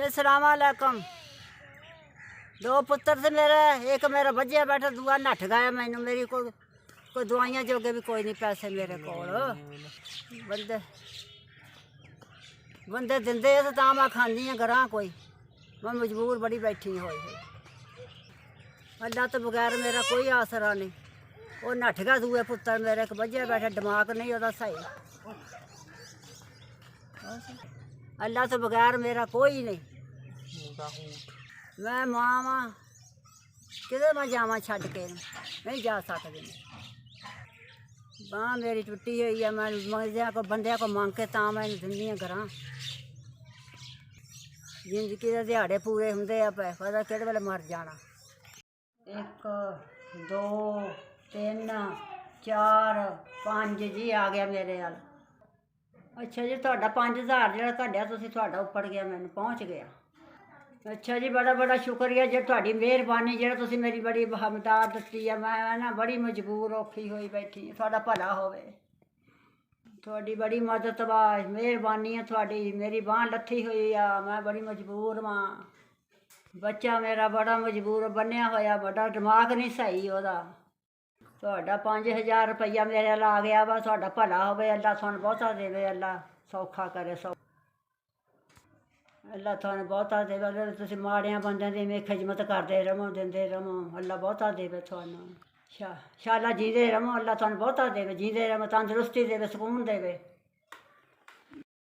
सलामकुम। दो पुत्र थे मेरे, एक मेरा बज्जिया बैठा, दूआ नठ गया। मैनू मेरी कोई दवाइयां जोगे भी कोई नहीं पैसे मेरे कोल। बंदे बंदे दिंदे तो मैं खानी हाँ ग्रां कोई। मैं मजबूर बड़ी बैठी हुई। अल्लाह तो बगैर मेरा कोई आसरा नहीं। वो नठ गया दूए पुत्र मेरे, एक बज्जिया बैठा, दिमाग नहीं ओहदा सही। अल्लाह तो बगैर मेरा कोई नहीं। मैं मां वां, किधर मैं जावां छड्ड के? नहीं जा सकती। बांह मेरी टुटी हुई है। मैं मंगदिया को बंदिया को मंग के तां मैं दिंदी हाँ घरां। जिंदगी के दिहाड़े पूरे होंदे आ पे, पता किहड़े वेले मर जाना। 1 2 3 4 5 जी आ गया मेरे वाल। अच्छा जी, ਤੁਹਾਡਾ 5000 ਜਿਹੜਾ ਕੱਢਿਆ ਤੁਸੀਂ, ਤੁਹਾਡਾ ਉੱਪਰ ਗਿਆ, ਮੈਨੂੰ ਪਹੁੰਚ ਗਿਆ। ਅੱਛਾ ਜੀ, ਬੜਾ ਬੜਾ ਸ਼ੁਕਰੀਆ ਜੀ, ਤੁਹਾਡੀ ਮਿਹਰਬਾਨੀ ਜਿਹੜਾ ਤੁਸੀਂ ਮੇਰੀ ਬੜੀ ਹਮਦਰਦ ਦਿੱਤੀ ਆ। ਮੈਂ ਨਾ ਬੜੀ ਮਜਬੂਰ ਔਖੀ ਹੋਈ ਬੈਠੀ, ਤੁਹਾਡਾ ਭਲਾ ਹੋਵੇ। ਤੁਹਾਡੀ ਬੜੀ ਮਦਦ ਵਾ, ਮਿਹਰਬਾਨੀ ਆ ਤੁਹਾਡੀ। ਮੇਰੀ ਬਾਂਹ ਲੱਥੀ ਹੋਈ ਆ, ਮੈਂ ਬੜੀ ਮਜਬੂਰ ਵਾਂ। ਬੱਚਾ ਮੇਰਾ ਬੜਾ ਮਜਬੂਰ ਬੰਨਿਆ ਹੋਇਆ, ਬੜਾ ਦਿਮਾਗ ਨਹੀਂ ਸਹੀ ਉਹਦਾ। ਤੁਹਾਡਾ 5000 ਰੁਪਈਆ ਮੇਰੇ ਵੱਲ ਆ ਗਿਆ ਵਾ, ਤੁਹਾਡਾ ਭਲਾ ਹੋਵੇ। ਅੱਲਾ ਤੁਹਾਨੂੰ ਬਹੁਤਾ ਦੇਵੇ, ਅੱਲਾ ਸੌਖਾ ਕਰੇ। ਅੱਲਾ ਤੁਹਾਨੂੰ ਬਹੁਤਾ ਦੇਵੇ। ਤੁਸੀਂ ਮਾੜਿਆਂ ਬੰਦਿਆਂ ਦੀ ਮੇਂ ਖਿਦਮਤ ਕਰਦੇ ਰਹੋ, ਦਿੰਦੇ ਰਹੋ। ਅੱਲਾ ਬਹੁਤਾ ਦੇਵੇ ਤੁਹਾਨੂੰ। ਸ਼ਾਲਾ ਜੀਂਦੇ ਰਹੋ, ਅੱਲਾ ਤੁਹਾਨੂੰ ਬਹੁਤਾ ਦੇਵੇ, ਜੀਂਦੇ ਰਹੋ, ਤੰਦਰੁਸਤੀ ਦੇਵੇ, ਸਕੂਨ ਦੇਵੇ।